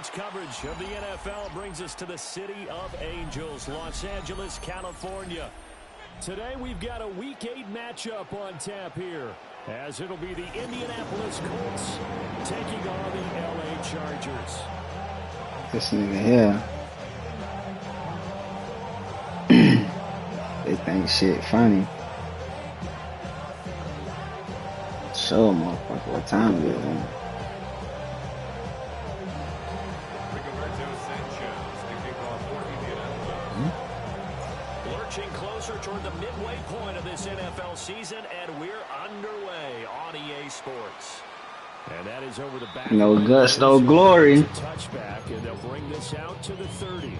Tonight's coverage of the NFL brings us to the City of Angels, Los Angeles, California. Today we've got a Week 8 matchup on tap here, as it'll be the Indianapolis Colts taking on the LA Chargers. This nigga here. They think shit funny. Show motherfucker what time it is. Lurching closer toward the midway point of this NFL season, and we're underway on EA Sports. And that is over the back. No guts, no glory. Touchback, and they'll bring this out to the 30.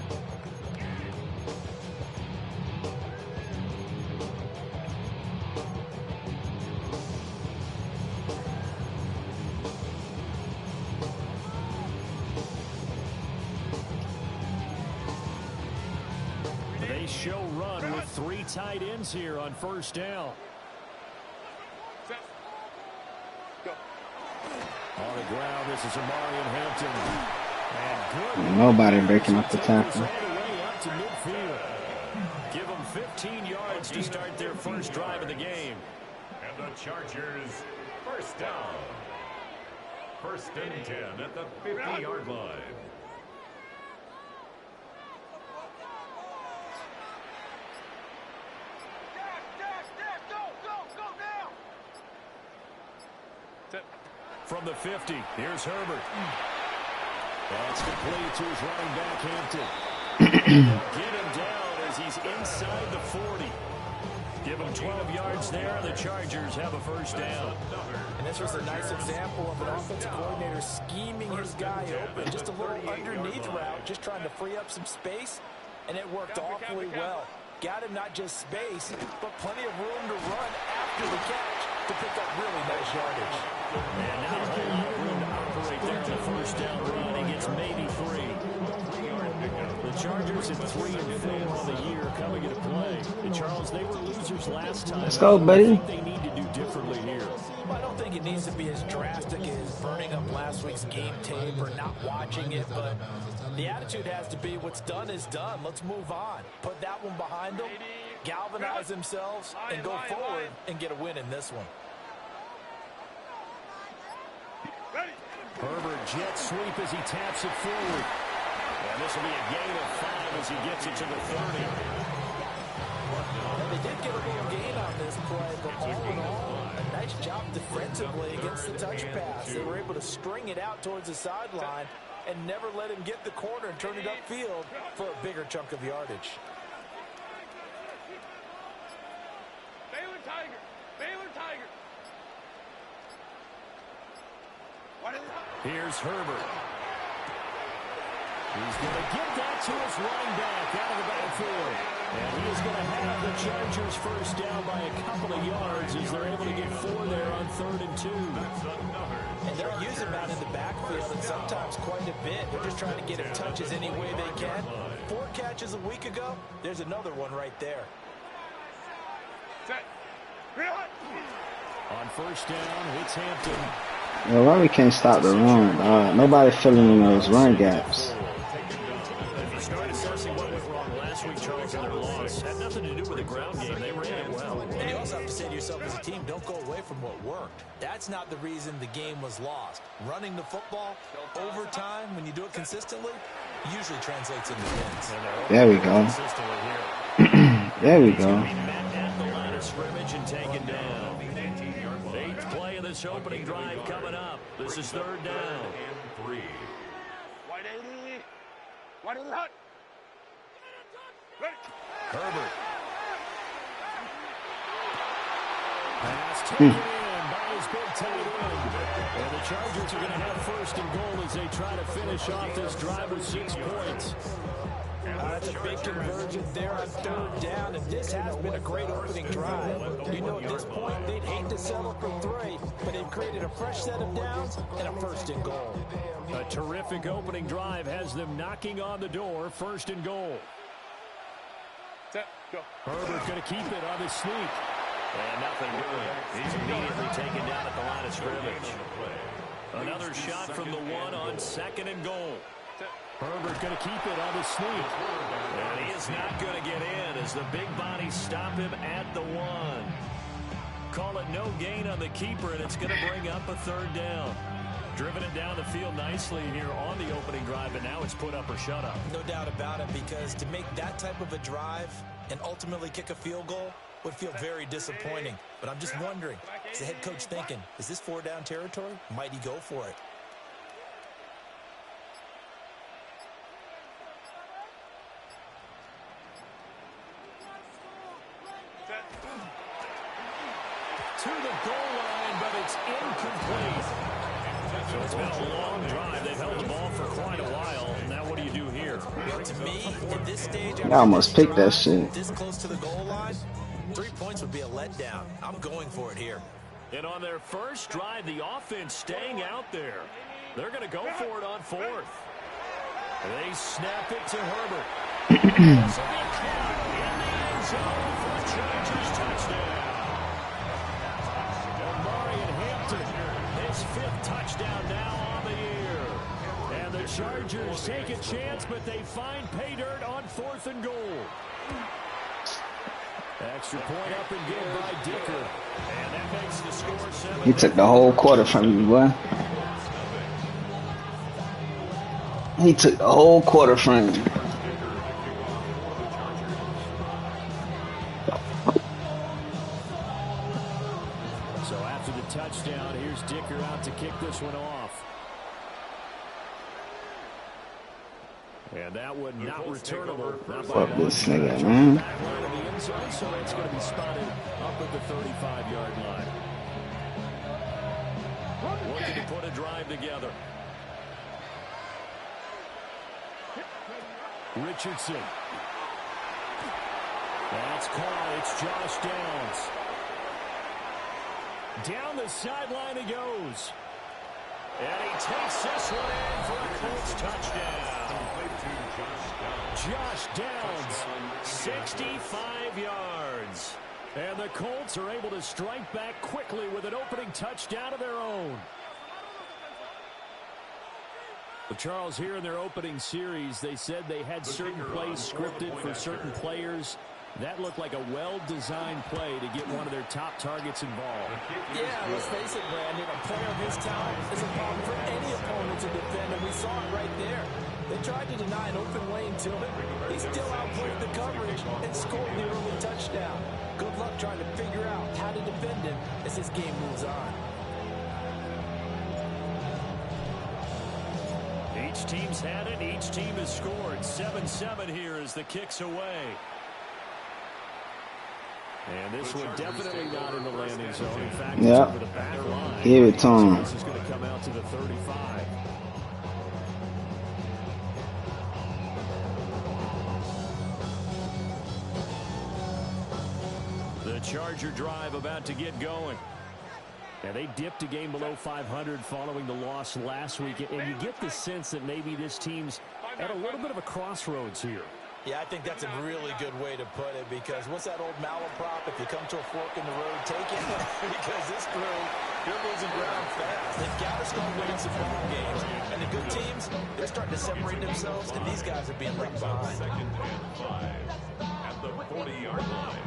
They show run with 3 tight ends here on first down. On the ground, this is Amarian Hampton. And nobody breaking up the tackle. Up to midfield. Give them 15 yards to start their first drive of the game. And the Chargers, first down. First and 10 at the 50-yard line. From the 50, here's Herbert. That's complete to his running back, Hampton. Get him down as he's inside the 40. Give him 12 yards there, and the Chargers have a first down. And this was a nice example of an offensive coordinator scheming his guy open. Just a little underneath route, just trying to free up some space, and it worked awfully well. Got him not just space, but plenty of room to run after the catch to pick up really nice yardage. And now a whole lot of room to operate there in the first down run. He gets maybe 3. The Chargers at 3-4 on the year coming into play. And Charles, they were losers last time. Let's go, buddy. What do you think they need to do differently here? I don't think it needs to be as drastic as burning up last week's game tape or not watching it, but the attitude has to be what's done is done. Let's move on. Put that one behind them, galvanize themselves, and go forward and get a win in this one. Herbert jet sweep as he taps it forward. And this will be a gain of 5 as he gets it to the 30. And they did get a little gain on this play, but all in all, a nice job defensively against the touch pass. They were able to string it out towards the sideline and never let him get the corner and turn it upfield for a bigger chunk of yardage. Baylor Tiger! Baylor Tiger! Here's Herbert. He's going to get that to his running back out of the backfield. And he is going to have the Chargers first down by a couple of yards as they're able to get 4 there on 3rd and 2. And they're using that in the backfield, and sometimes quite a bit. They're just trying to get him touches any way they can. 4 catches a week ago, there's another one right there. On first down, it's Hampton. Yo, why we can't stop the run? Nobody filling in those run gaps. If you start assessing what went wrong last week, Charles, and their loss, had nothing to do with the ground game. They ran it well. And you also have to say to yourself as a team, don't go away from what worked. That's not the reason the game was lost. Running the football over time, when you do it consistently, usually translates into wins. There we go. There we go. At the line of scrimmage and taken down. 8th play of this opening drive coming up. This is 3rd down. And 3. 180. 180 hot. Ready. Herbert. Pass taken in by his big tight end. And the Chargers are going to have 1st and goal as they try to finish off this drive with 6 points. That's a big conversion there on 3rd down, and this has been a great opening drive. You know, at this point, they'd hate to settle for 3, but they've created a fresh set of downs and a 1st and goal. A terrific opening drive has them knocking on the door. 1st and goal. Set, go. Herbert going to keep it on the sneak. And nothing doing. He's immediately taken down at the line of scrimmage. Another shot from the 1 on 2nd and goal. Herbert going to keep it on the sneak. And he is not going to get in as the big bodies stop him at the 1. Call it no gain on the keeper, and it's going to bring up a 3rd down. Driven it down the field nicely here on the opening drive, and now it's put up or shut up. No doubt about it, because to make that type of a drive and ultimately kick a field goal would feel very disappointing. But I'm just wondering, is the head coach thinking, is this 4-down territory? Might he go for it? To the goal line, but it's incomplete. So it's been a long drive. They've held the ball for quite a while. Now what do you do here? Well, to me, at this stage, I almost picked that shit. This close to the goal line, 3 points would be a letdown. I'm going for it here. And on their first drive, the offense staying out there. They're going to go for it on 4th. They snap it to Herbert. This will be caught in the end zone for a Chargers touchdown. His 5th touchdown now on the year. And the Chargers take a chance, but they find pay dirt on 4th and goal. Extra point up and good by Dicker. And that makes the score 7. He took the whole quarter from you, boy. He took the whole quarter from you. Touchdown. Here's Dicker out to kick this one off. And that one not returnable. Fuck this nigga, man. So it's going to be spotted up at the 35-yard line. Looking to put a drive together. Richardson. That's caught. It's Josh Downs. Down the sideline he goes. And he takes this one in for a Colts touchdown. Josh Downs, 65 yards. And the Colts are able to strike back quickly with an opening touchdown of their own. Well, Charles, here in their opening series, they said they had certain plays scripted for certain players. That looked like a well-designed play to get one of their top targets involved. Yeah, let's face it, Brandon. A player of his talent is a problem for any opponent to defend, and we saw it right there. They tried to deny an open lane to him. He still outplayed the coverage and scored the early touchdown. Good luck trying to figure out how to defend him as this game moves on. Each team's had it. Each team has scored. 7-7 here as the kick's away. And this one definitely not in the landing zone. In fact, it's over the back line. Give it to him. This is going to come out to the 35. The Charger drive about to get going. And they dipped a game below 500 following the loss last week. And you get the sense that maybe this team's at a little bit of a crossroads here. Yeah, I think that's a really good way to put it, because what's that old malaprop? If you come to a fork in the road, take it. Because this crew, they're losing ground fast. They've got to start winning some ball games. And the good teams, they're starting to separate themselves, and these guys are being left behind. 2nd and 5 at the 40-yard line.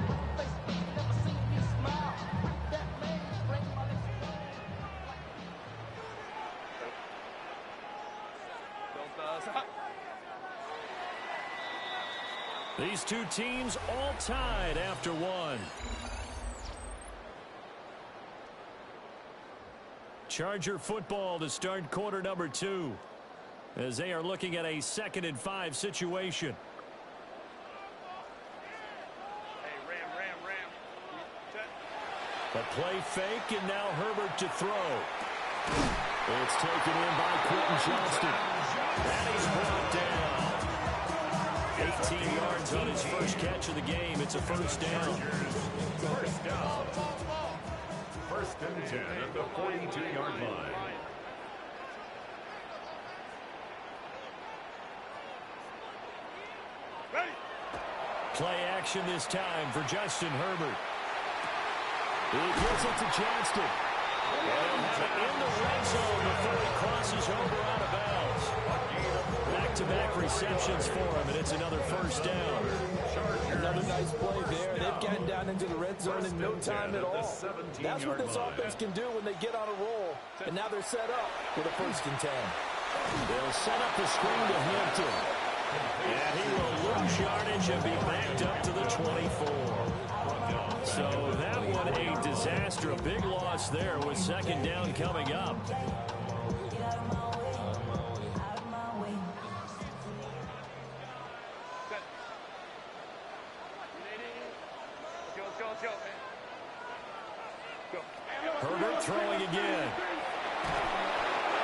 These two teams all tied after one. Charger football to start quarter number 2 as they are looking at a 2nd and 5 situation. Hey, Ram. A play fake, and now Herbert to throw. It's taken in by Quentin Johnston. And he's brought down. 18 yards on his first catch of the game. It's a first down. First down. 1st and 10 at the 42-yard line. Ready. Play action this time for Justin Herbert. He gives it to Johnston. And in the red zone before he crosses over out of bounds. Back back-to-back receptions for him, and it's another first down. Another nice play there. They've gotten down into the red zone in no time at all. That's what this offense can do when they get on a roll. And now they're set up with a 1st and 10. They'll set up the screen to Hampton. And he will lose yardage and be backed up to the 24. So that one a disaster. A big loss there with 2nd down coming up. Herbert throwing again.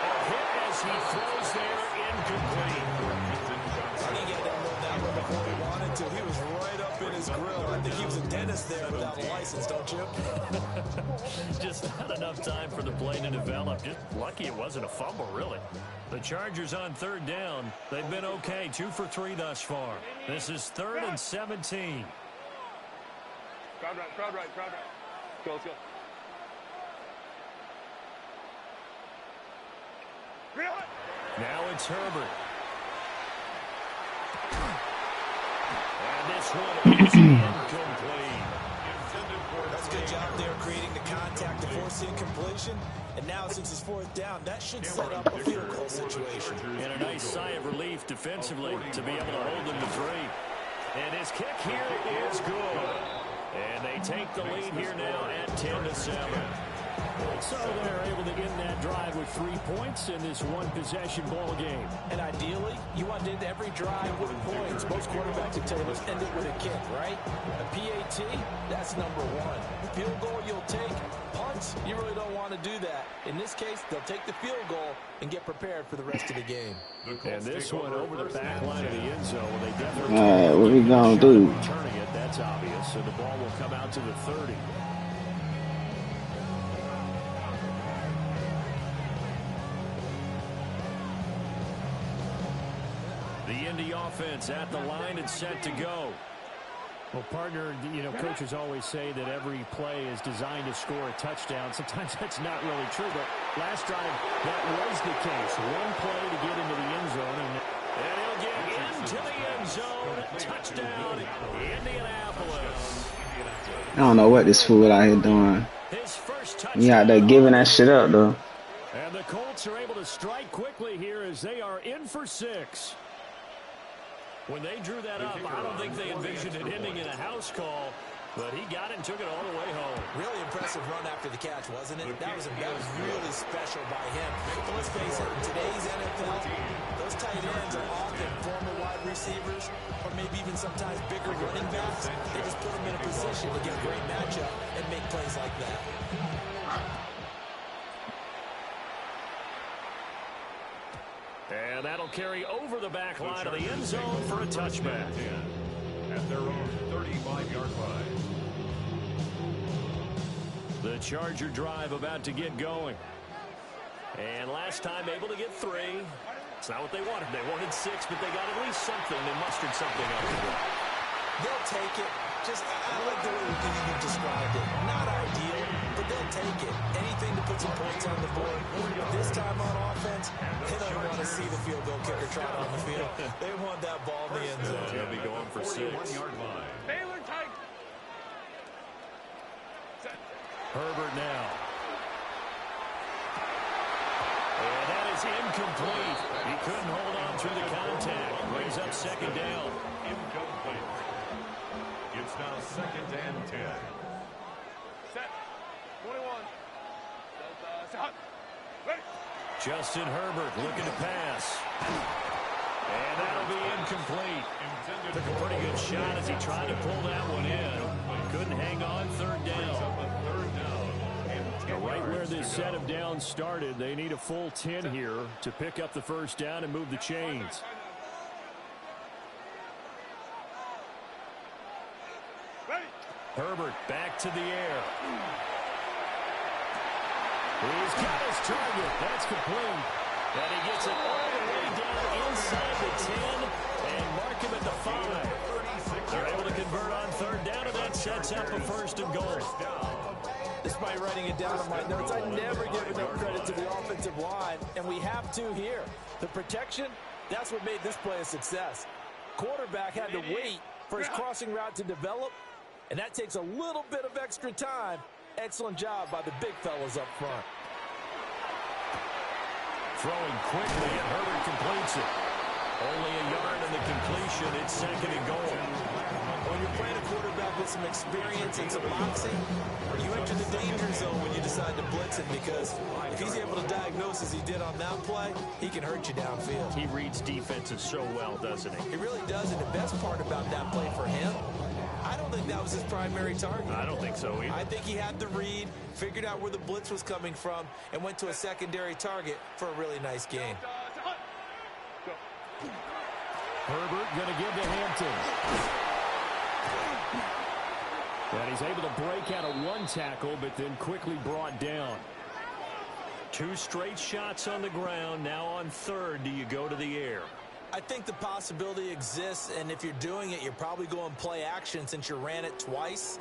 A hit as he throws there, incomplete. He got that one before he wanted to. He was right up in his grill. I think he was a dentist there without a license, don't you? Just not enough time for the play to develop. Just lucky it wasn't a fumble, really. The Chargers on 3rd down. They've been okay, 2 for 3 thus far. This is 3rd and 17. Crowd right, crowd right, crowd right. Let's go. Now it's Herbert. And this one is incomplete. That's a good job there creating the contact to force the incompletion. And now since it's 4th down, that should set up a field goal situation. And a nice sigh of relief defensively to be able to hold them to 3. And his kick here is good. And they take the lead here now at 10-7. So they're able to end that drive with 3 points in this one-possession ball game. And ideally, you want to end every drive with points. Most quarterbacks would tell you, let's end it with a kick, right? A PAT, that's #1. Field goal you'll take. Punts, you really don't want to do that. In this case, they'll take the field goal and get prepared for the rest of the game. And this one over the back line of the end zone. They definitely all right, what we gonna do? Returning it, that's obvious. So the ball will come out to the 30. The Indy offense at the line and set to go. Well, partner, you know, coaches always say that every play is designed to score a touchdown. Sometimes that's not really true, but last drive, that was the case. One play to get into the end zone. And he'll get into the end zone. Touchdown, Indianapolis. I don't know what this fool out here doing. His first touchdown. He out there giving that shit up, though. And the Colts are able to strike quickly here as they are in for 6. When they drew that up, I don't think they envisioned it ending in a house call, but he got it and took it all the way home. Really impressive run after the catch, wasn't it? That was really special by him. But let's face it, in today's NFL, those tight ends are often former wide receivers or maybe even sometimes bigger running backs. They just put them in a position to get a great matchup and make plays like that. And that'll carry over the back line of the end zone for a touchback. At their own 35-yard line. The Charger drive about to get going. And last time able to get 3. It's not what they wanted. They wanted 6, but they got at least something. They mustered something up. They'll take it. I like the way you described it. Not ideal, but they'll take it. Anything to put some points on the board. But this time on offense, they don't want to see the field goal kicker trot on the field. They want that ball in the end zone. They'll be going for 6. Baylor tight. Herbert now. And that is incomplete. He couldn't hold on through the contact. Brings up 2nd down. Incomplete. It's now 2nd and 10. Set. 21. Ready. Justin Herbert looking to pass. And that'll be incomplete. Took a pretty good shot as he tried to pull that one in. Couldn't hang on. 3rd down. Right where this set of downs started, they need a full 10 here to pick up the 1st down and move the chains. Herbert back to the air. He's got his target. That's complete. And he gets it all the way down inside the 10 and mark him at the 5. They're able to convert on 3rd down, and that sets up a 1st and goal. Despite writing it down in my notes, I never give enough credit to the offensive line, and we have to here. The protection That's what made this play a success. Quarterback had to wait for his crossing route to develop, and that takes a little bit of extra time. Excellent job by the big fellas up front. Throwing quickly, and Herbert completes it. Only a yard in the completion. It's second and goal. When you're playing a quarterback with some experience and some moxie, you enter the danger zone when you decide to blitz him, because if he's able to diagnose as he did on that play, he can hurt you downfield. He reads defenses so well, doesn't he? He really does, and the best part about that play for him, I don't think that was his primary target. I don't think so either. I think he had the read, figured out where the blitz was coming from, and went to a secondary target for a really nice gain. Herbert going to give to Hampton. And he's able to break out of one tackle, but then quickly brought down. 2 straight shots on the ground. Now on third, do you go to the air? I think the possibility exists, and if you're doing it, you're probably going play action since you ran it twice.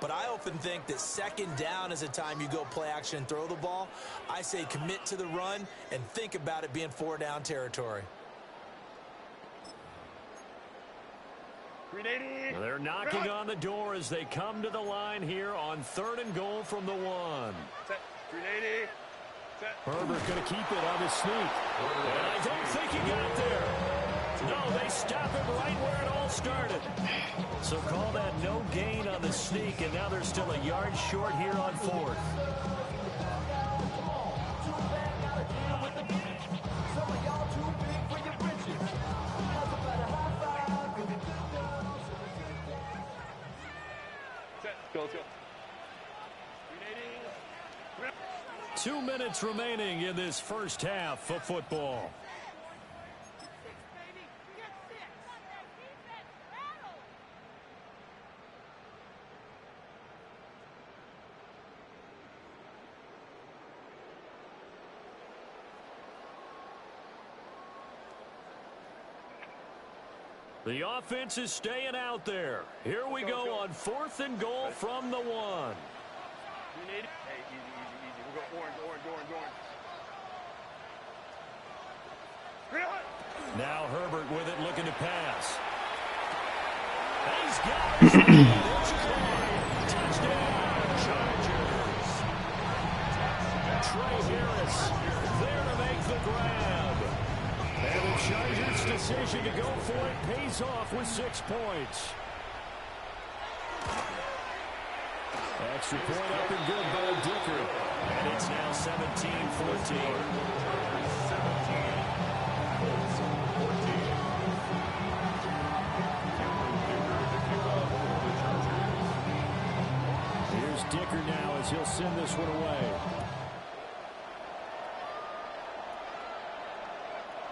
But I often think that second down is a time you go play action and throw the ball. I say commit to the run and think about it being 4 down territory. They're knocking on the door as they come to the line here on third and goal from the 1. Herbert going to keep it on his sneak. And I don't think he got there. No, they stop him right where it all started. So call that no gain on the sneak, and now they're still a yard short here on fourth. Let's go. 2 minutes remaining in this first half of football. The offense is staying out there. Here we go on fourth and goal from the 1. Hey, easy. We'll go orange. Now Herbert with it, looking to pass. He's got it. Touchdown, Chargers. Trey Harris there to make the grab. And the Chargers' decision to go for it pays off with 6 points. Extra point up and good by Dicker. And it's now 17-14. Here's Dicker now as he'll send this one away.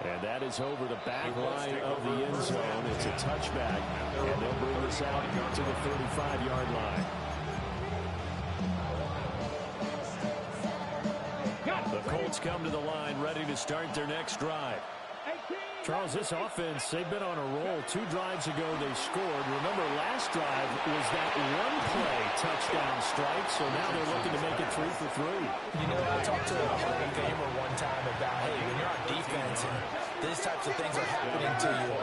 And that is over the back line of the end zone. It's a touchback, and they'll bring this out to the 35-yard line. The Colts come to the line ready to start their next drive. Charles, this offense, they've been on a roll. 2 drives ago they scored. Remember, last drive was that one-play touchdown strike, so now they're looking to make it 3 for 3. You know, I talked to a Hall of Famer one time about, hey, when you're on defense and these types of things are happening to you,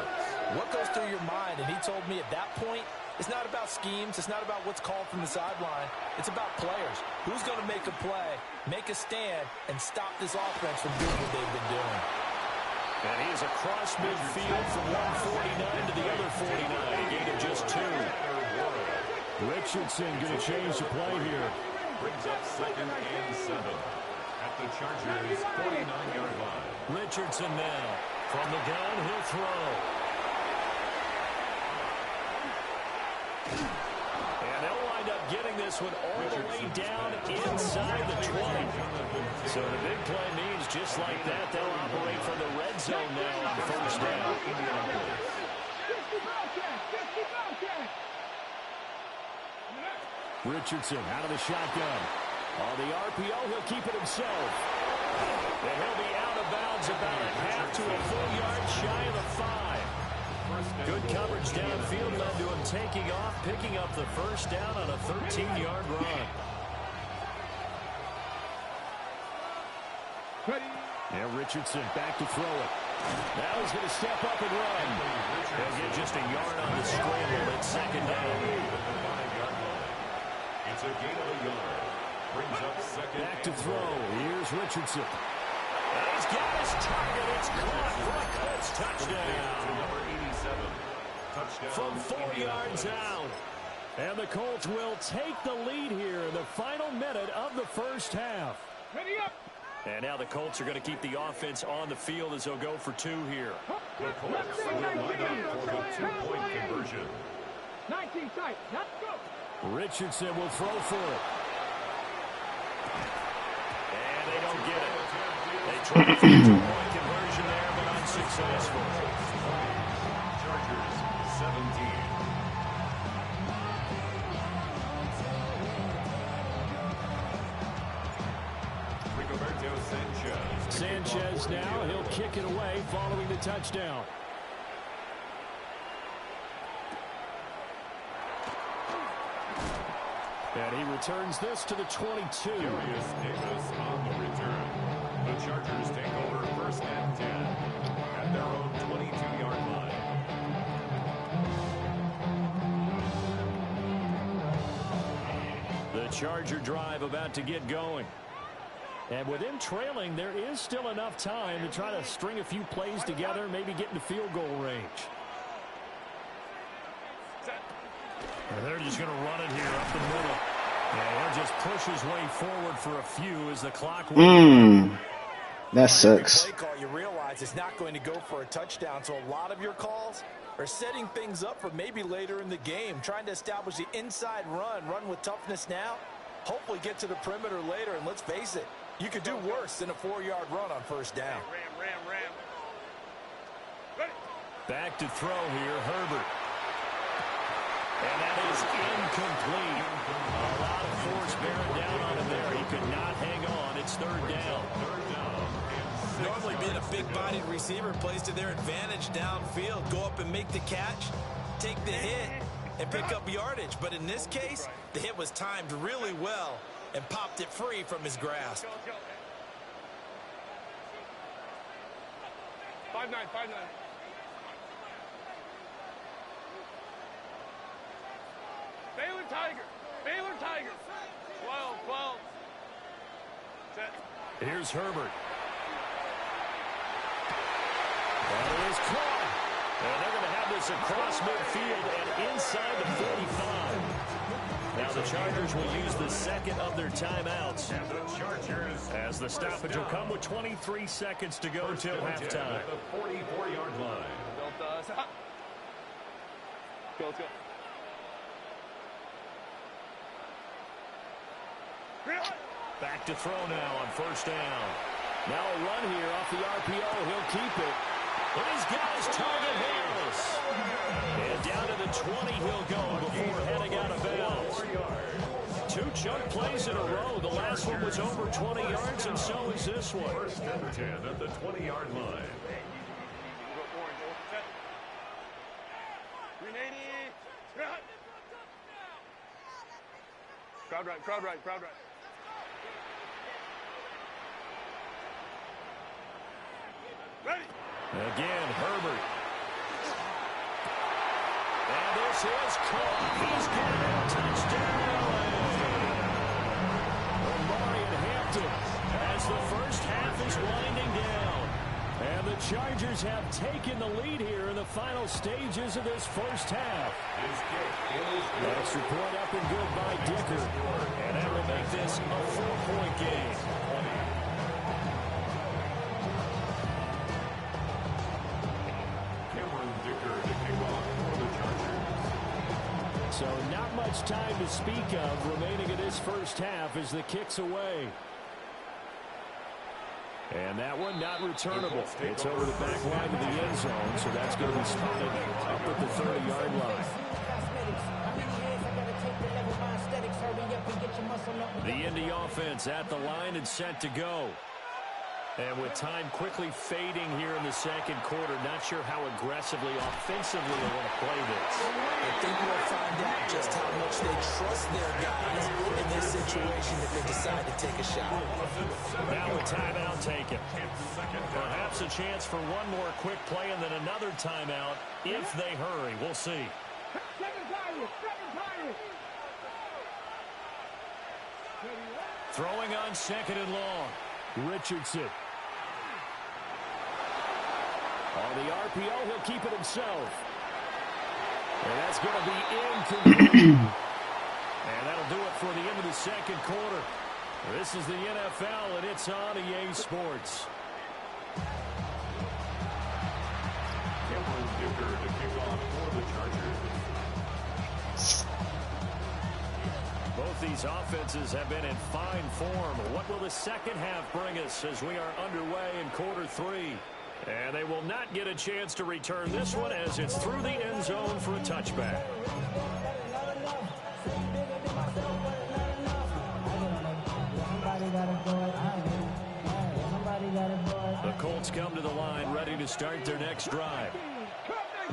what goes through your mind? And he told me at that point, it's not about schemes. It's not about what's called from the sideline. It's about players. Who's going to make a play, make a stand, and stop this offense from doing what they've been doing? And he is across midfield from 149 to the other 49. A gain of just 2. Richardson going to change the play here. Brings up 2nd and 7 at the Chargers' 49-yard line. Richardson now from the gun, he'll throw. And they'll wind up getting this one all the way down inside the 20. So the big play means just like that, they'll operate from the red zone now on first down. Richardson out of the shotgun. On the RPO, he'll keep it himself. And he'll be out of bounds about a half to a full yard shy of the 5. Good coverage downfield led to him taking off, picking up the first down on a 13-yard run. Now Richardson back to throw it. Now he's going to step up and run. He'll get just a yard on the scramble at second down. It's a gain of a yard. Brings up second. Back to throw. Here's Richardson. He's got his target. It's caught for a Colts touchdown. Number 87. Touchdown. From 4 yards out. And the Colts will take the lead here in the final minute of the first half. Ready up. And now the Colts are going to keep the offense on the field as they'll go for 2 here. The Colts will line up for the 2-point conversion. 19 tight. Let's go. Richardson will throw for it. And they don't get it. They tried for the 2-point conversion there, but unsuccessful. Chargers 17. Sanchez now, he'll kick it away following the touchdown. And he returns this to the 22. Darius Davis on the return. The Chargers take over first and 10 at their own 22-yard line. The Charger drive about to get going. And with him trailing, there is still enough time to try to string a few plays together, maybe get into field goal range. And they're just going to run it here up the middle. And he'll just push his way forward for a few as the clock. That sucks. Play call, you realize it's not going to go for a touchdown, so a lot of your calls are setting things up for maybe later in the game, trying to establish the inside run with toughness now, hopefully get to the perimeter later, and let's face it, you could do worse than a 4-yard run on first down. Ram. Ready. Back to throw here, Herbert. And that is incomplete. A lot of force bearing down on him there. He could not hang on. It's third down. Normally being a big-bodied receiver plays to their advantage downfield. Go up and make the catch, take the hit, and pick up yardage. But in this case, the hit was timed really well and popped it free from his grasp. 5-9. Baylor Tiger. 12. Set. Here's Herbert. That is caught. And they're going to have this across midfield and inside the 45. Now the Chargers will use the second of their timeouts. And the Chargers, as the stoppage will come with 23 seconds to go till halftime. At the 44-yard line. Go. Back to throw now on first down. Now a run here off the RPO. He'll keep it. And he's got his target Harris. And down to the 20 he'll go before heading out of bounds. 2 chunk plays in a row. The last one was over 20 yards, and so is this one. First and 10 at the 20-yard line. 380. Crowd right. Ready. Again, Herbert. And this is caught. He's got a touchdown. Marion Hampton as the first half is winding down. And the Chargers have taken the lead here in the final stages of this first half. Extra point up and good by Dicker. And that will make this a 4-point game. So not much time to speak of remaining in this first half as the kick's away. And that one not returnable. It's over the back line of the end zone, so that's going to be spotted up at the 30-yard line. The Indy offense at the line and set to go. And with time quickly fading here in the second quarter, not sure how aggressively, offensively they want to play this. I think we'll find out just how much they trust their guys in this situation if they decide to take a shot. Now a timeout taken. Perhaps a chance for one more quick play and then another timeout if they hurry. We'll see. Throwing on second and long. Richardson. On the RPO, he'll keep it himself. And that's going to be incomplete. And that'll do it for the end of the second quarter. This is the NFL, and it's on EA Sports. Cameron Dicker to kick off for the Chargers. Both these offenses have been in fine form. What will the second half bring us as we are underway in quarter three? And they will not get a chance to return this one as it's through the end zone for a touchback. The Colts come to the line ready to start their next drive.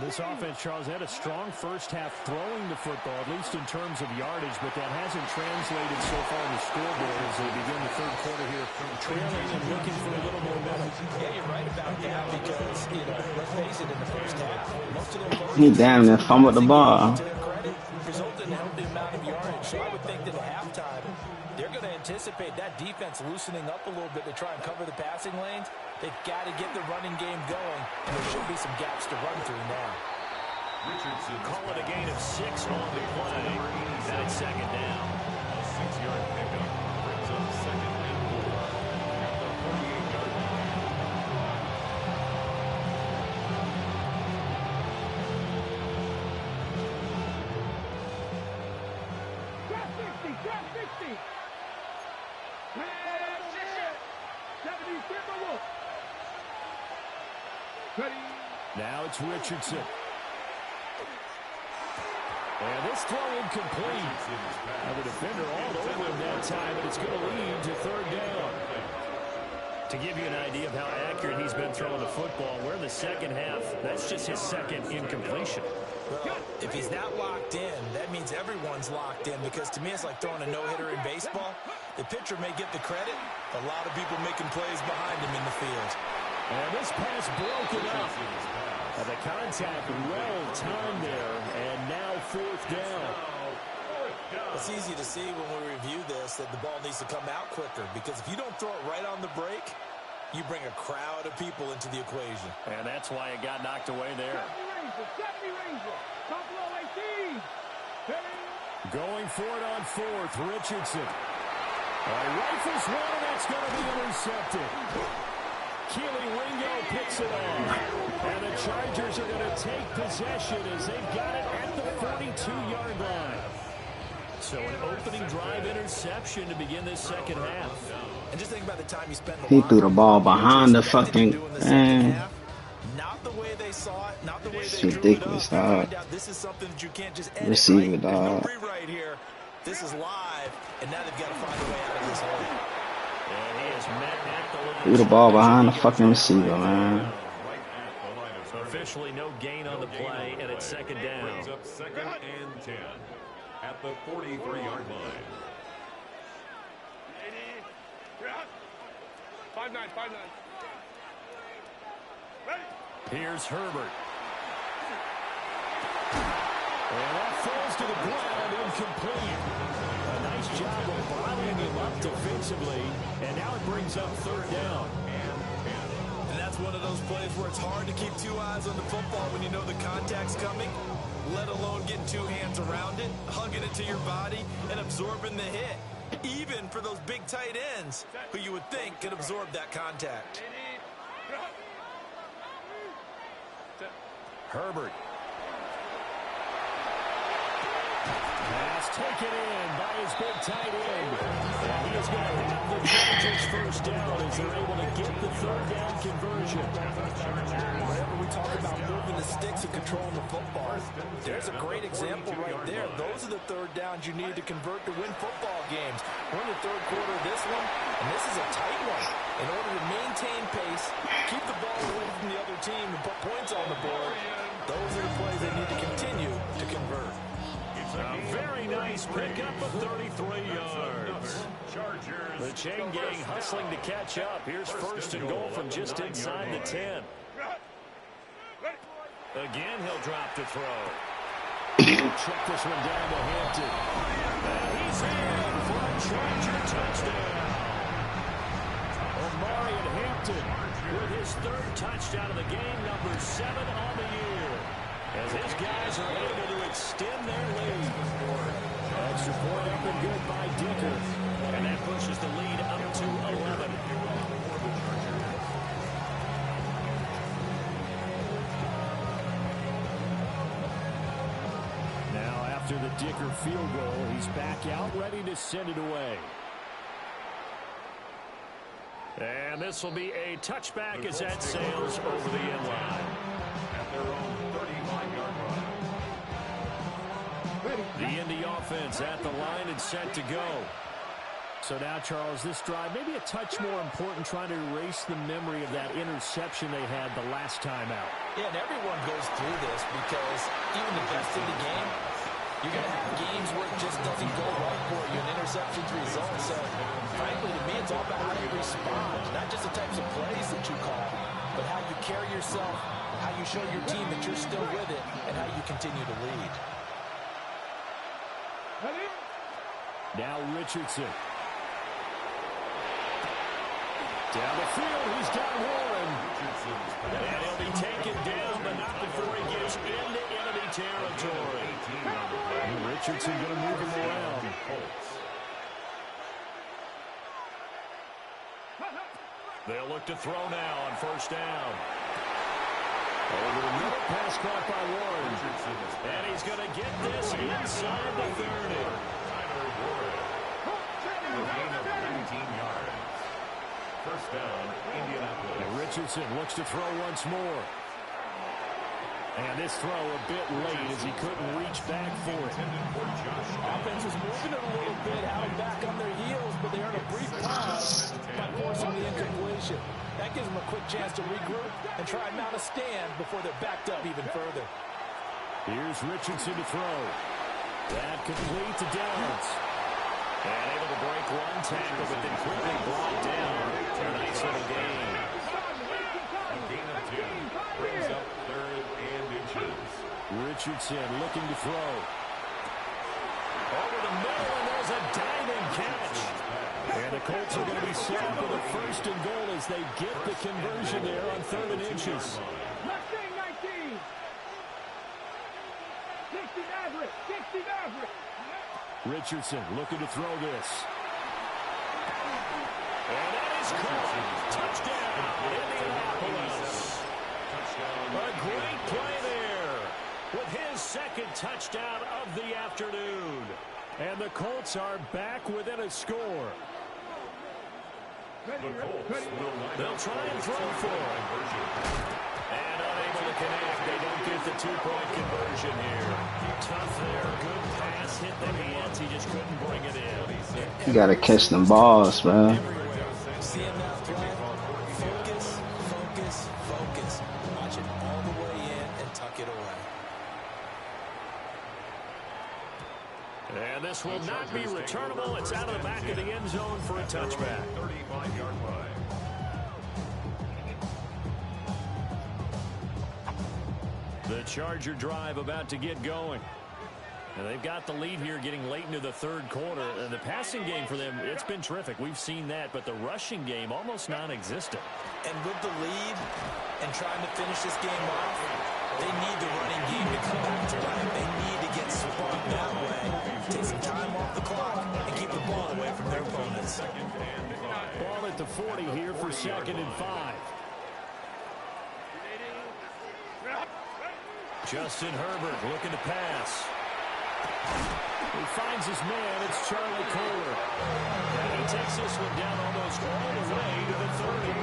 This offense, Charles, had a strong first half throwing the football, at least in terms of yardage, but that hasn't translated so far in the scoreboard as they begin the third quarter here, trailing and looking for a little more momentum. Yeah, you're right about that because, let's face it, in the first half, most of those He damn near fumbled the ball. to their credit resulted in a healthy amount of yardage. So I would think that at halftime, they're going to anticipate that defense loosening up a little bit to try and cover the passing lanes. They've got to get the running game going, and there should be some gaps to run through now. Richardson Call it a gain of 6 on the play. And it's second down. A 6-yard pickup brings up second and 4 at the 48-yard line. Now it's Richardson. And this throw incomplete. Now the defender all over him that time, but it's going to lead to third down. To give you an idea of how accurate he's been throwing the football, we're in the second half. That's just his second incompletion. Well, if he's not locked in, that means everyone's locked in because to me it's like throwing a no-hitter in baseball. The pitcher may get the credit, a lot of people making plays behind him in the field. And this pass broken up. And the contact well timed there, and now fourth down. It's easy to see when we review this that the ball needs to come out quicker because if you don't throw it right on the break, you bring a crowd of people into the equation. And that's why it got knocked away there. Going for it on fourth, Richardson. Rifles one, and that's going to be intercepted. Keely Ringo picks it off. And the Chargers are going to take possession as they've got it at the 42-yard line. So an opening drive interception to begin this second half. And just think about the time you spend the He threw the ball behind the fucking not the way they saw it, not the way it's they ridiculous, drew it up. dog. This is something that you can't just edit, Receiver, right? There's no dog. rewrite here. This is live, and now they've got to find a way out of this hole. And he is met at the line. Threw the ball behind the fucking receiver, man. Officially no gain on the play, and it's second down. Brings up second and 10 at the 43-yard line. 5-9. Here's Herbert. And that falls to the ground, incomplete. A nice job of bottling him up defensively, and now it brings up third down. And that's one of those plays where it's hard to keep two eyes on the football when you know the contact's coming, let alone getting two hands around it, hugging it to your body, and absorbing the hit. Even for those big tight ends who you would think could absorb that contact. Herbert. Pass taken in by his big tight end. And he is going to have the Chargers first down as they're able to get the third down conversion. Whenever we talk about moving the sticks and controlling the football, there's a great example right there. Those are the third downs you need to convert to win football games. We're in the third quarter of this one, and this is a tight one. In order to maintain pace, keep the ball away from the other team, and put points on the board, those are the plays they need to continue to convert. A very nice pickup of 33 yards. The chain gang hustling to catch up. Here's first and goal from just inside the 10. Again, he'll drop to throw. He'll check this one down to Hampton. And he's in for a Charger touchdown. Omarion Hampton with his third touchdown of the game, number 7 on the year, as his guys are able to extend their lead. Extra point up and good by Dicker. And that pushes the lead up to 11. Now after the Dicker field goal, he's back out ready to send it away. And this will be a touchback as that sails over the end line. At their own 35-yard line. The Indy offense at the line and set to go. So now, Charles, this drive maybe a touch more important, trying to erase the memory of that interception they had the last time out. Yeah, and everyone goes through this because even the best in the game, you're going to have games where it just doesn't go right for you, and interceptions result. So, frankly, to me, it's all about how you respond, not just the types of plays that you call, but how you carry yourself, how you show your team that you're still with it, and how you continue to lead. Now Richardson. Down the field, he's got Warren. And he'll be taken down, but not before he gets into enemy territory. And Richardson going to move him around. They'll look to throw now on first down. Over the middle, pass caught by Warren. And he's going to get this inside the 30. A gain of 19 yards. First down, Indianapolis. And Richardson looks to throw once more. And this throw a bit late as he couldn't reach back for it. Offense was moving it a little bit, out and back on their heels, but they earned a brief pause by forcing the incompletion. That gives them a quick chance to regroup and try and mount a stand before they're backed up even further. Here's Richardson to throw. That complete to Downs. And able to break one tackle, but then quickly brought down. A nice little gain. A gain of 2. Brings up third and inches. Richardson looking to throw. Over the middle, and there's a diving catch. And the Colts are going to be set up with a first and goal as they get the conversion there on 3rd and inches. 19. 60 average. Richardson looking to throw this. And that is caught. Touchdown, Indianapolis. A great play there with his second touchdown of the afternoon. And the Colts are back within a score. They'll try and throw for it. And unable to connect. They don't get the 2-point conversion here. Tough there. Good pass. Hit the hands. He just couldn't bring it in. You gotta catch them balls, man. See him now throw. Focus. Watch it all the way in and tuck it away. And this will not be returnable. It's out of the back of the end zone for a touchback. 35-yard line. The Charger drive about to get going. And they've got the lead here getting late into the third quarter. And the passing game for them, it's been terrific. We've seen that, but the rushing game almost non-existent. And with the lead and trying to finish this game off, they need the running game to come back to life. They need to get sparked that way, take some time off the clock, and keep the ball away from their opponents. Ball at the 40 here for 2nd and 5. Justin Herbert looking to pass. He finds his man. It's Charlie Kohler. And he takes this one down almost all the way to the 30.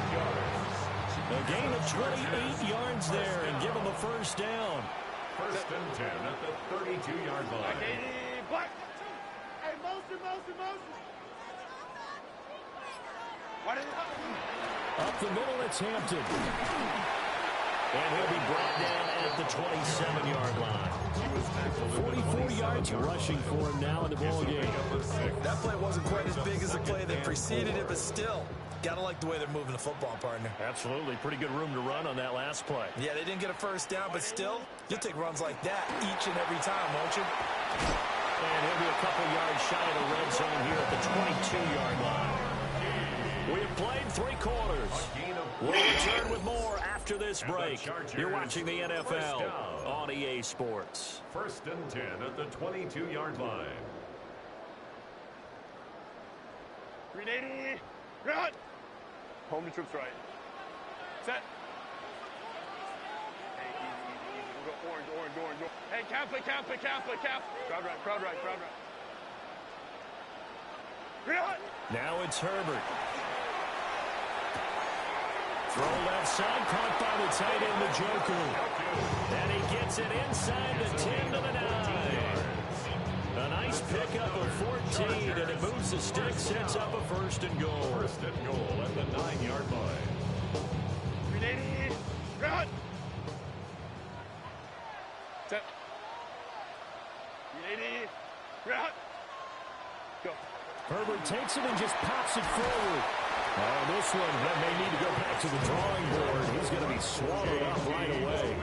A gain of 28 yards there and give him a first down. First and 10 at the 32-yard line. Hey, motion. What is it? Up the middle, it's Hampton. And he'll be brought down at the 27-yard line. 44 yards rushing for him now in the ball game. That play wasn't quite as big as the play that preceded it, but still, gotta like the way they're moving the football, partner. Absolutely. Pretty good room to run on that last play. Yeah, they didn't get a first down, but still, you'll take runs like that each and every time, won't you? And he'll be a couple yards shy of the red zone here at the 22-yard line. We've played 3 quarters. We'll return with more after this break. You're watching the NFL on EA Sports. First and 10 at the 22-yard line. 380. Run. Home to troops right. Set. Hey, easy. We'll go orange. Hey, cap. Crowd right. Run. Now it's Herbert. Throw left side, caught by the tight end, Njoku. And he gets it inside the 10 to the 9. A nice pickup of 14, and it moves the stick, sets up a first and goal. First and goal at the 9-yard line. 380. Run. Set. 380. Run. Go. Herbert takes it and just pops it forward. Oh, this one may need to go back to the drawing board. He's going to be swallowed up right away.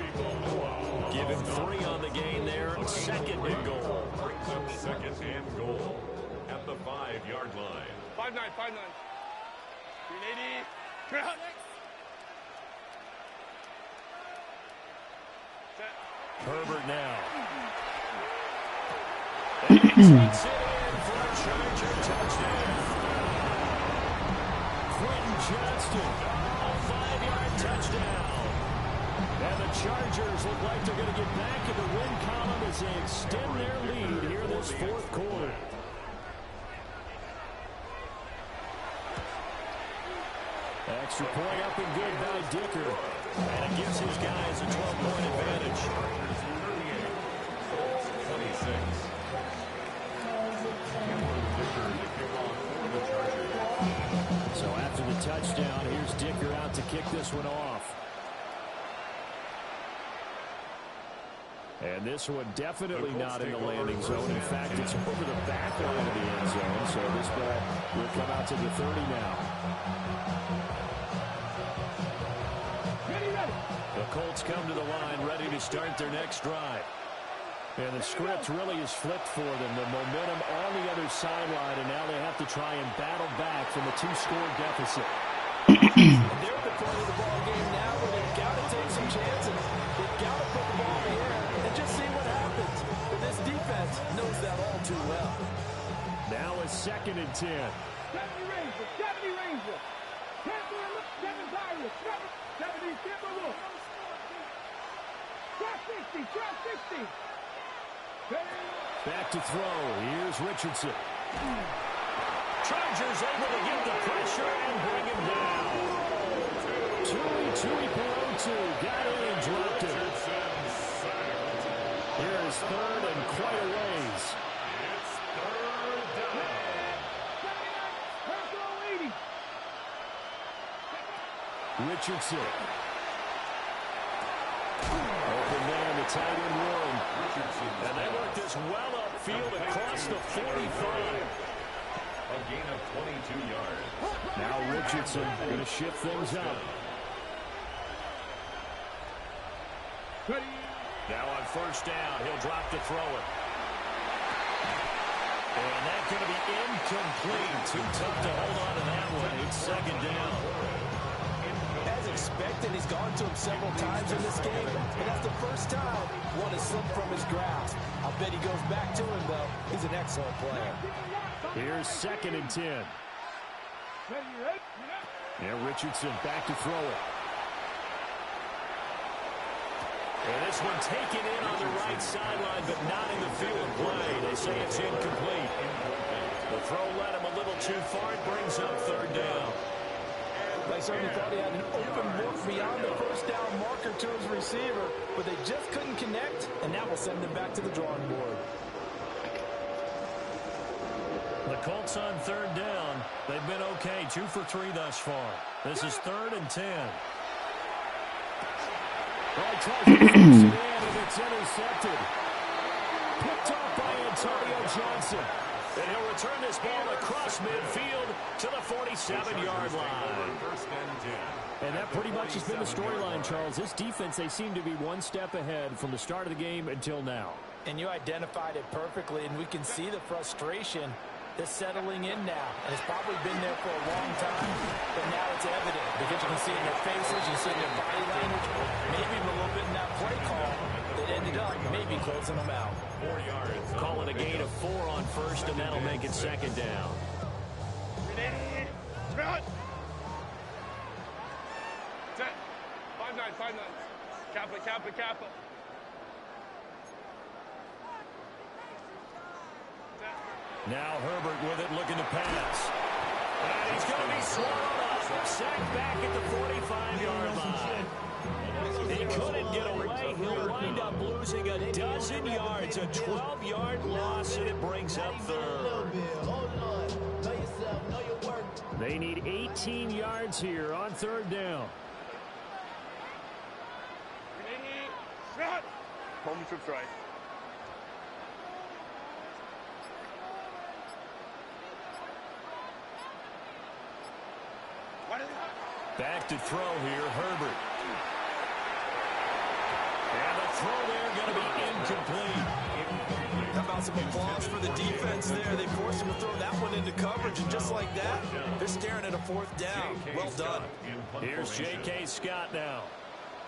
Give him 3 on the gain there. Second and goal. Second and goal at the 5-yard line. 5-9. 380. Run. Set. Herbert now. And he takes it in for a Charger touchdown. Johnston, a 5-yard touchdown. And the Chargers look like they're going to get back in the win column as they extend their lead here in this 4th quarter. Extra point up and good by Dicker. And it gives his guys a 12-point advantage. 26. So after the touchdown, here's Dicker out to kick this one off. And this one definitely not in the landing zone. In fact, it's over the back line of the end zone. So this ball will come out to the 30 now. The Colts come to the line ready to start their next drive. And the script really is flipped for them. The momentum on the other sideline, and now they have to try and battle back from a 2-score deficit. They're at the point of the ball game now where they've got to take some chances. They've got to put the ball in the air and just see what happens. But this defense knows that all too well. Now a 2nd and 10. 70 Ranger. 7 Darius. 70 Timberwolf. Drop 60. Back to throw. Here's Richardson. Chargers able to get the pressure and bring him down. Tui Pelotu got in and dropped it. Here's 3rd and quite a ways. It's 3rd down. Richardson. Open man, the tight end room. And they work this well upfield across the 45. A gain of 22 yards. Now Richardson going to shift things up. Now on first down, he'll drop to throw it. And that's going to be incomplete. Too tough to hold on to that one. It's 2nd down. As expected, he's gone to him several times in this game, but that's the first time one has slipped from his grasp. I'll bet he goes back to him, though. He's an excellent player. Here's 2nd and 10. And Richardson back to throw it. And this one taken in on the right sideline, but not in the field of play. They say it's incomplete. The throw led him a little too far. It brings up third down. They certainly thought he had an open look beyond the first down marker to his receiver, but they just couldn't connect, and that will send them back to the drawing board. The Colts on third down. They've been okay, 2 for 3 thus far. This is 3rd and 10. Well, tries to force it in, and it's intercepted. Picked off by Antonio Johnson. And he'll return this ball across midfield to the 47-yard line. And that pretty much has been the storyline, Charles. This defense, they seem to be one step ahead from the start of the game until now. And you identified it perfectly, and we can see the frustration that's settling in now. And it's probably been there for a long time, but now it's evident because you can see it in their faces, you see it in their body language, maybe even a little bit in that play call that ended up maybe closing them out. 4 yards. Call it a gain of 4 on first, and that'll make it second down. Set. 5-9. Kappa. Now Herbert with it, looking to pass. And he's going to be swallowed up. Sacked back at the 45-yard line. He couldn't get away. He'll wind up losing a dozen yards. A 12-yard loss, and it brings up third. They need 18 yards here on third down. Home trips right. Back to throw here, Herbert. And the throw there going to be incomplete. How about some applause for the defense there? They forced him to throw that one into coverage, and just like that, they're staring at a 4th down. Well done. Here's J.K. Scott now.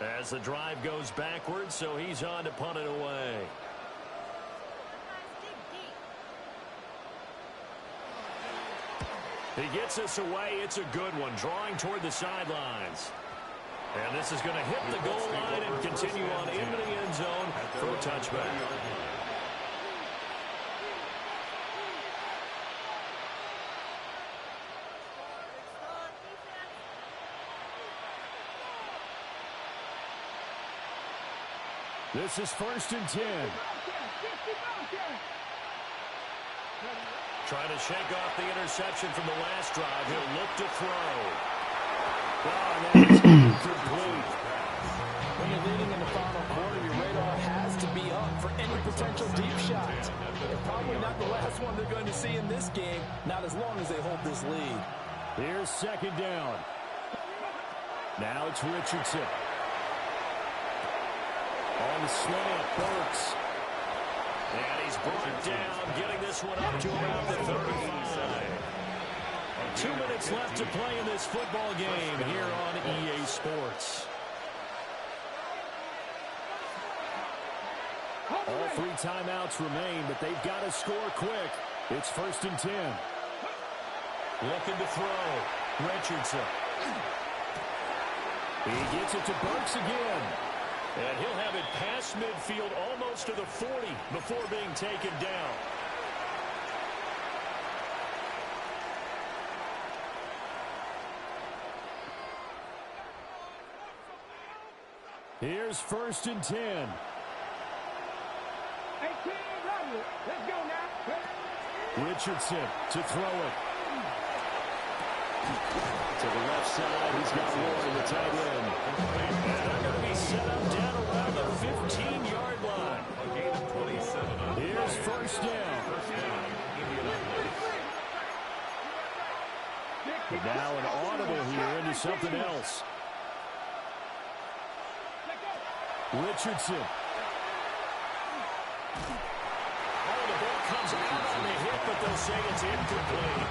As the drive goes backwards, so he's on to punt it away. He gets us away. It's a good one, drawing toward the sidelines. And this is going to hit the goal line and continue on into the end zone for a touchback. This is 1st and 10. Trying to shake off the interception from the last drive. He'll look to throw. Oh, and that is incomplete. When you're leading in the final quarter, your radar has to be up for any potential deep shots. And probably not the last one they're going to see in this game, not as long as they hold this lead. Here's 2nd down. Now it's Richardson. On the slant, Burks. And he's brought down, getting this one up to around the 35. 2 minutes left to play in this football game here on EA Sports. All 3 timeouts remain, but they've got to score quick. It's 1st and 10. Looking to throw. Richardson. He gets it to Burks again. And he'll have it past midfield almost to the 40 before being taken down. Here's 1st and 10. Let's go now. Richardson to throw it. To the left side, he's got Warren, the tight end. And they're going to be set up down around the 15-yard line. Here's 1st down. But now an audible here into something else. Richardson. Oh, the ball comes out on the hit, but they'll say it's incomplete.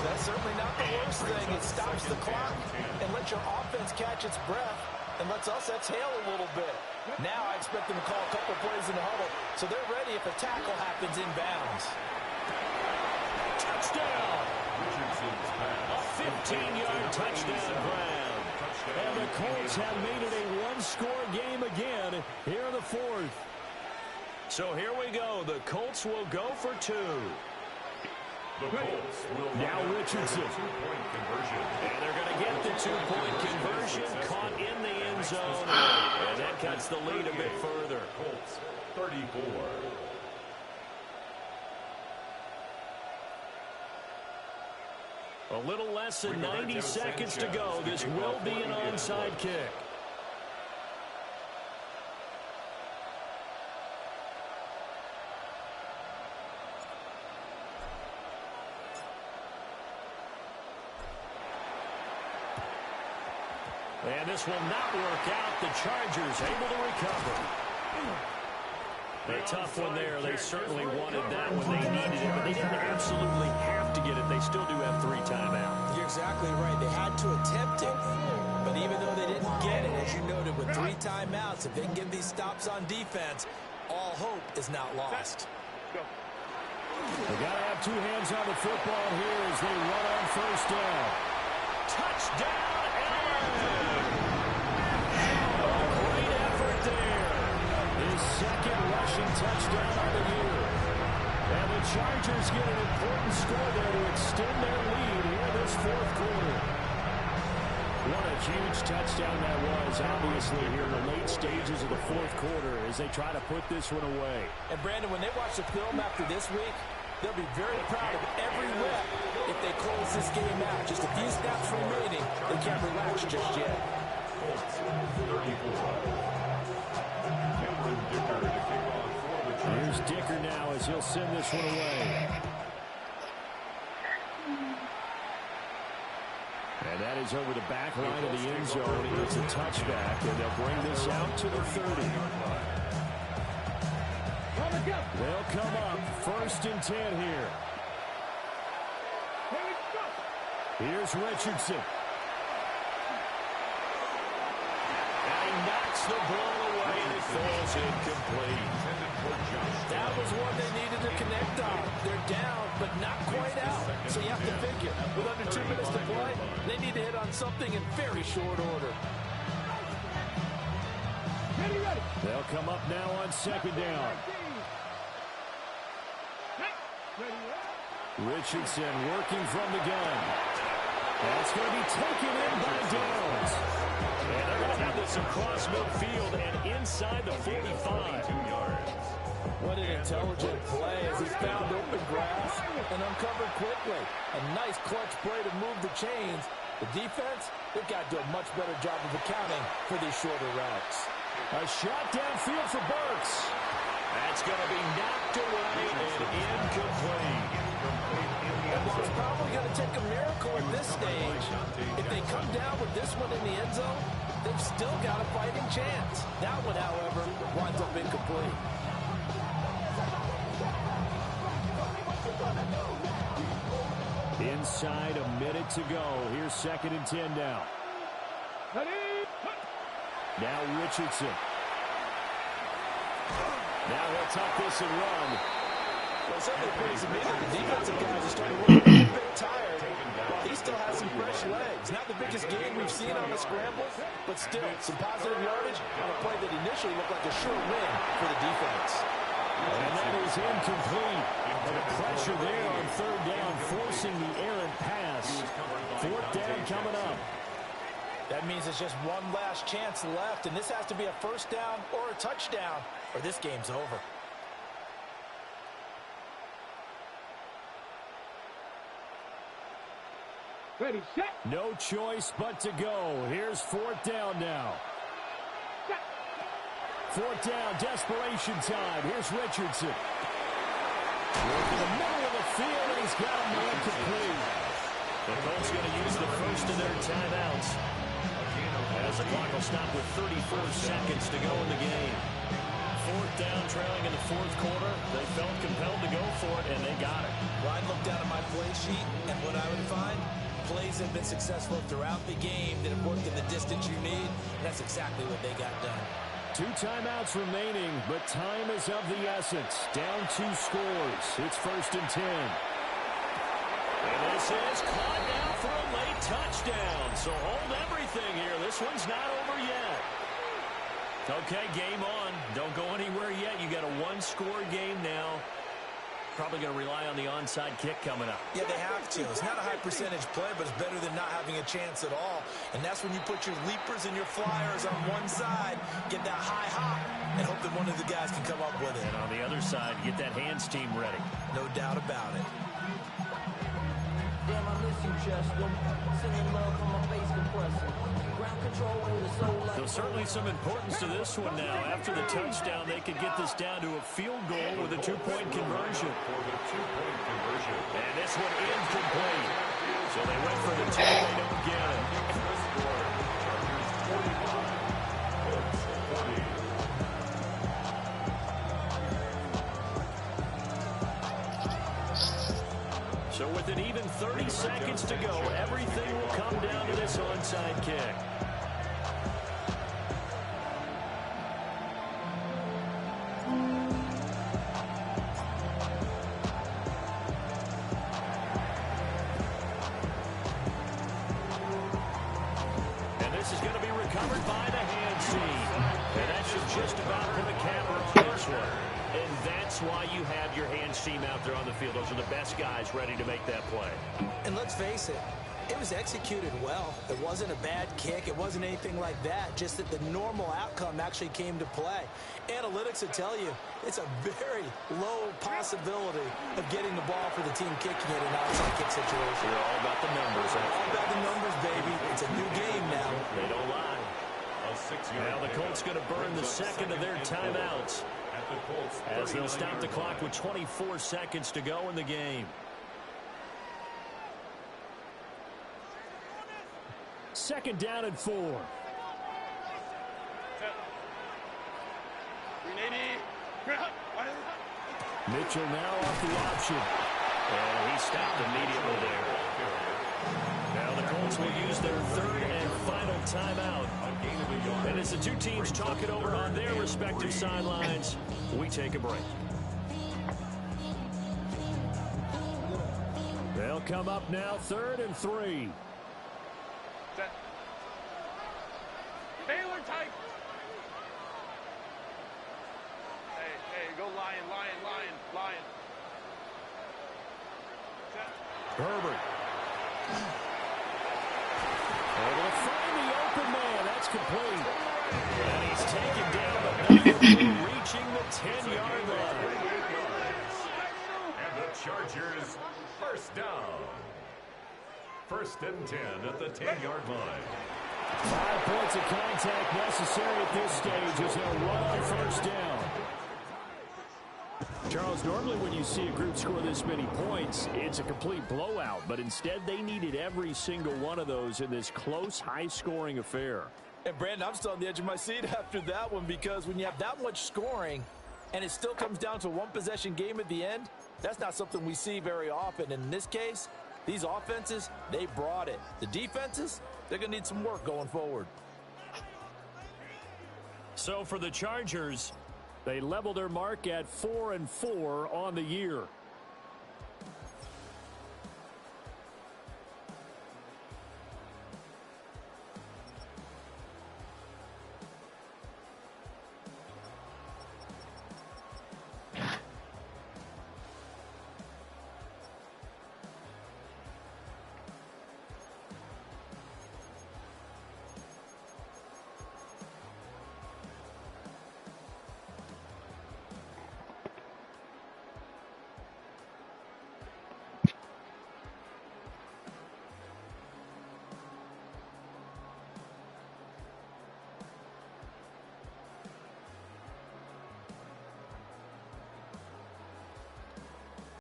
That's certainly not the worst thing. It stops the clock and lets your offense catch its breath and lets us exhale a little bit. Now I expect them to call a couple plays in the huddle, so they're ready if a tackle happens inbounds. Touchdown! A 15-yard touchdown grab. And the Colts have made it a one-score game again here in the fourth. So here we go. The Colts will go for two. The Colts will now Richardson. Two-point conversion. And they're going to get the two-point conversion. Caught in the end zone. And that cuts the lead a bit further. Colts 34. A little less than 90 seconds to go. This will be an onside kick. And this will not work out. The Chargers able to recover. A tough one there. They certainly wanted that when they needed it, but they didn't absolutely have to get it. They still do have 3 timeouts. You're exactly right. They had to attempt it, but even though they didn't get it, as you noted, with 3 timeouts, if they can get these stops on defense, all hope is not lost. They got to have 2 hands on the football here as they run on first down. Touchdown, Allen! Great effort there. His second rushing touchdown of the year. And the Chargers get an important score there to extend their lead here this fourth quarter. What a huge touchdown that was, obviously, here in the late stages of the fourth quarter as they try to put this one away. And, Brandon, when they watch the film after this week, they'll be very proud of every rep if they close this game out. Just a few snaps remaining. They can't relax just yet. Here's Dicker now as he'll send this one away. And that is over the back line of the end zone. It's a touchback, and they'll bring this out to the 30. They'll come up 1st and 10 here. Here's Richardson. And he knocks the ball away, and it falls incomplete. That was one they needed to connect on. They're down, but not quite out. So you have to figure, with under 2 minutes to play, they need to hit on something in very short order. They'll come up now on 2nd down. Richardson working from the gun. That's going to be taken in by Downs. And they're going to have this across midfield and inside the 45. 2 yards. What an intelligent play as he found open grass and uncovered quickly. A nice clutch play to move the chains. The defense, they've got to do a much better job of accounting for these shorter routes. A shot downfield for Burks. That's going to be knocked away and incomplete. And while it's probably going to take a miracle at this stage, if they come down with this one in the end zone, they've still got a fighting chance. That one, however, winds up incomplete. Inside a minute to go. Here's 2nd and 10 now. Now Richardson. Now he'll tuck this and run. Well, something crazy. Maybe the defensive guys are starting to look a bit tired, while he still has some fresh legs. Not the biggest game we've seen on the scramble, but still some positive yardage on a play that initially looked like a sure win for the defense. And that is incomplete. And the pressure there on 3rd down, forcing the errant pass. 4th down coming up. That means it's just one last chance left, and this has to be a 1st down or a touchdown, or this game's over. Ready, set. No choice but to go. Here's 4th down now. 4th down, desperation time. Here's Richardson. Working the middle of the field, and he's got a man complete. The Colts going to use the first of their timeouts, as the clock will stop with 34 seconds to go in the game. 4th down, trailing in the 4th quarter. They felt compelled to go for it, and they got it. Well, I looked down at my play sheet, and what I would find, plays have been successful throughout the game that have worked in the distance you need, and that's exactly what they got done. 2 timeouts remaining, but time is of the essence. Down 2 scores. It's 1st and 10. And this is caught now for a late touchdown. So hold everything here. This one's not over yet. Okay, game on. Don't go anywhere yet. You got a one-score game now. Probably going to rely on the onside kick coming up. Yeah, they have to. It's not a high percentage play, but it's better than not having a chance at all. And that's when you put your leapers and your flyers on one side, get that high hop, and hope that one of the guys can come up with it. And on the other side, get that hands team ready. No doubt about it. Damn, I miss you, Chester. Singing love from my face compressor. Ground control with the soul. So certainly some importance to this one now. After the touchdown, they could get this down to a field goal with a two-point conversion. And this one incomplete. So they went for the two. They don't get it. So with an even 30 seconds to go, everything will come down to this onside kick. And this is going to be recovered by the hands team. And that should just about put a capper on this one. And that's why you have your hands team out there on the field. Those are the best guys ready to make that play. And let's face it, it was executed well. It wasn't a bad kick. It wasn't anything like that. Just that the normal outcome actually came to play. Analytics will tell you it's a very low possibility of getting the ball for the team kicking it in an outside kick situation. They're all about the numbers. All about the numbers, baby. It's a new game now. They don't lie. Now the Colts going to burn the second of their timeouts, as they'll stop the clock with 24 seconds to go in the game. Second down and 4. Mitchell now off the option. And he stopped immediately there. Now the Colts will use their third and final timeout. And as the two teams talk it over on their respective sidelines, we take a break. They'll come up now, 3rd and 3. Set. Taylor type. Hey, go lion. Set. Herbert. Able to find the open man. That's complete. And he's taken down, but not reaching the 10-yard line. And the Chargers first down. 1st and 10 at the 10-yard line. 5 points of contact necessary at this stage as they'll run on 1st down. Charles, normally when you see a group score this many points, it's a complete blowout. But instead, they needed every single one of those in this close, high-scoring affair. And, Brandon, I'm still on the edge of my seat after that one, because when you have that much scoring and it still comes down to a one-possession game at the end, that's not something we see very often. And in this case, these offenses, they brought it. The defenses, they're going to need some work going forward. So for the Chargers, they level their mark at 4-4 on the year.